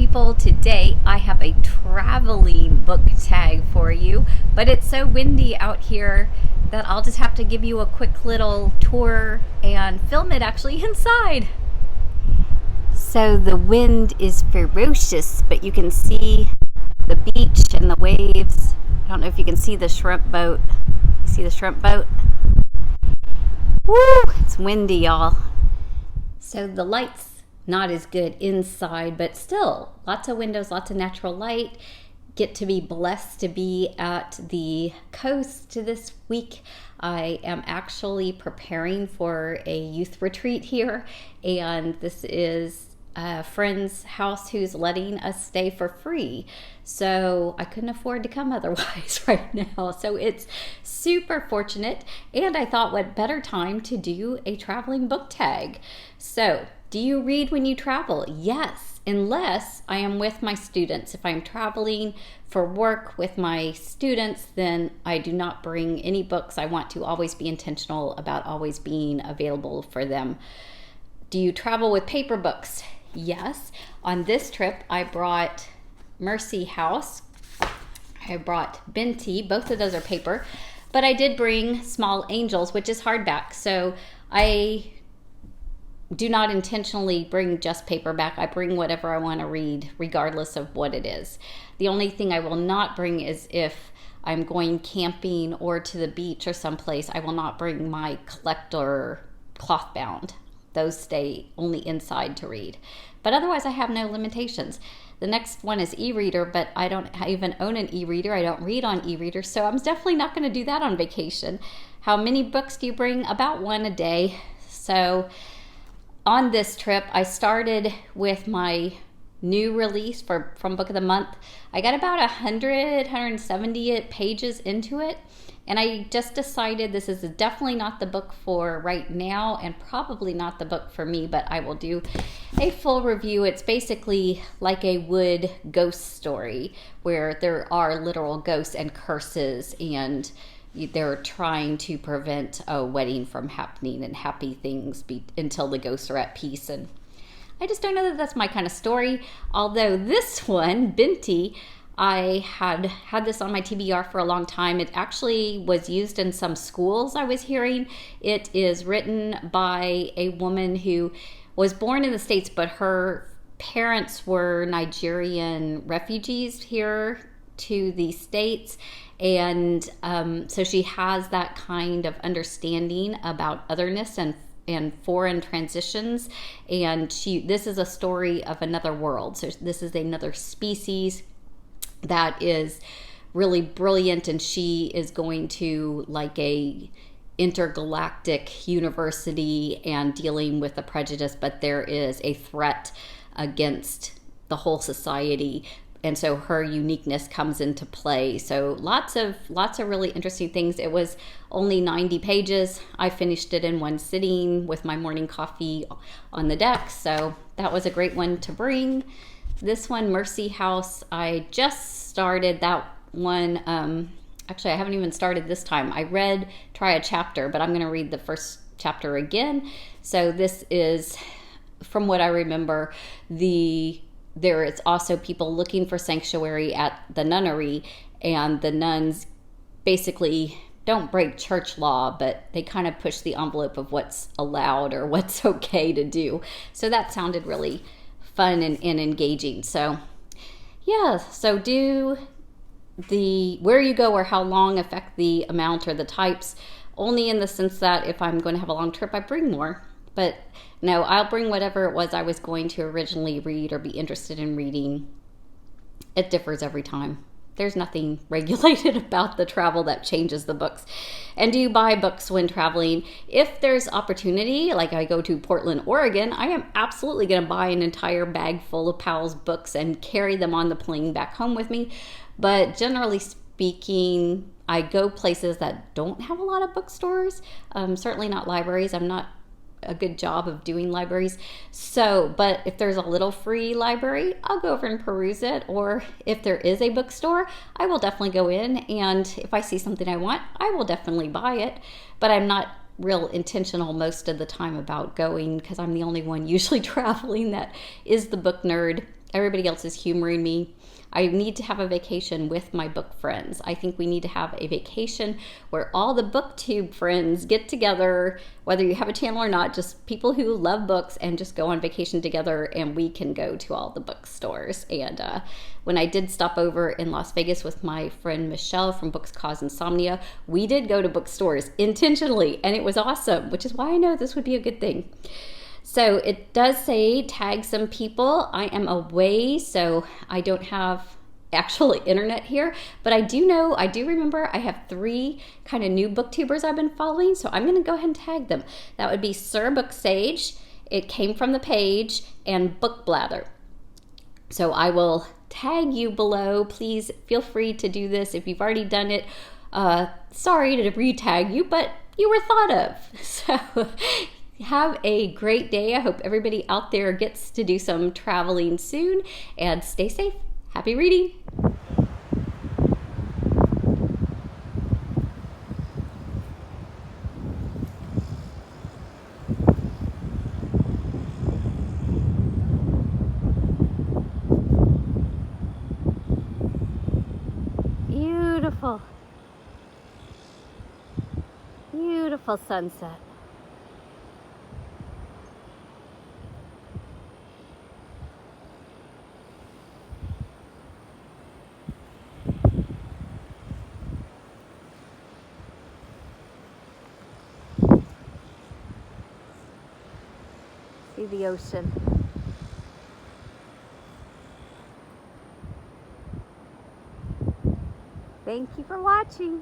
people. Today I have a traveling book tag for you, but it's so windy out here that I'll just have to give you a quick little tour and film it actually inside. So the wind is ferocious, but you can see the beach and the waves. I don't know if you can see the shrimp boat. You see the shrimp boat? Woo! It's windy, y'all. So the light's not as good inside, but still lots of windows, lots of natural light. Get to be blessed to be at the coast this week. I am actually preparing for a youth retreat here, and this is a friend's house who's letting us stay for free. So I couldn't afford to come otherwise right now. So it's super fortunate. And I thought, what better time to do a traveling book tag? So do you read when you travel? Yes, unless I am with my students. If I'm traveling for work with my students, then I do not bring any books. I want to always be intentional about always being available for them. Do you travel with paper books? Yes. On this trip, I brought Mercy House. I brought Binti. Both of those are paper. But I did bring Small Angels, which is hardback. So I do not intentionally bring just paperback. I bring whatever I want to read, regardless of what it is. The only thing I will not bring is if I'm going camping or to the beach or someplace, I will not bring my collector cloth bound. Those stay only inside to read. But otherwise, I have no limitations. The next one is e-reader, but I don't even own an e-reader. I don't read on e-reader, so I'm definitely not going to do that on vacation. How many books do you bring? About one a day. So on this trip, I started with my new release from Book of the Month. I got about 170 pages into it, and I just decided this is definitely not the book for right now and probably not the book for me, but I will do a full review. It's basically like a wood ghost story where there are literal ghosts and curses, and they're trying to prevent a wedding from happening and happy things until the ghosts are at peace. And I just don't know that that's my kind of story. Although this one, Binti, I had this on my TBR for a long time. It actually was used in some schools, I was hearing. It is written by a woman who was born in the States, but her parents were Nigerian refugees here to the States. And so she has that kind of understanding about otherness and foreign transitions. And this is a story of another world. So this is another species that is really brilliant, and she is going to like a intergalactic university and dealing with the prejudice, but there is a threat against the whole society. And so her uniqueness comes into play. So lots of really interesting things. It was only 90 pages. I finished it in one sitting with my morning coffee on the deck. So that was a great one to bring. This one, Mercy House, I just started that one. Actually, I haven't even started this time. I try a chapter, but I'm going to read the first chapter again. So this is, from what I remember, there is also people looking for sanctuary at the nunnery, and the nuns basically don't break church law, but they kind of push the envelope of what's allowed or what's okay to do. So that sounded really fun and engaging. So yeah, so do the where you go or how long affect the amount or the types, only in the sense that if I'm going to have a long trip, I bring more. But no, I'll bring whatever it was I was going to originally read or be interested in reading. It differs every time. There's nothing regulated about the travel that changes the books. And do you buy books when traveling? If there's opportunity, like I go to Portland, Oregon, I am absolutely going to buy an entire bag full of Powell's books and carry them on the plane back home with me. But generally speaking, I go places that don't have a lot of bookstores. Certainly not libraries. I'm not a good job of doing libraries. So, but if there's a little free library, I'll go over and peruse it. Or if there is a bookstore, I will definitely go in. And if I see something I want, I will definitely buy it. But I'm not real intentional most of the time about going, because I'm the only one usually traveling that is the book nerd. Everybody else is humoring me. I need to have a vacation with my book friends. I think we need to have a vacation where all the booktube friends get together, whether you have a channel or not, just people who love books, and just go on vacation together, and we can go to all the bookstores. And when I did stop over in Las Vegas with my friend Michelle from Books Cause Insomnia, we did go to bookstores intentionally, and it was awesome, which is why I know this would be a good thing. So it does say tag some people. I am away, so I don't have actual internet here, but I do remember I have 3 kind of new booktubers I've been following, so I'm going to go ahead and tag them. That would be Sir Booksage, It Came From the Page, and Book Blather. So I will tag you below. Please feel free to do this if you've already done it. Sorry to re-tag you, but you were thought of. So have a great day. I hope everybody out there gets to do some traveling soon, and stay safe. Happy reading. Beautiful. Beautiful sunset. See the ocean. Thank you for watching.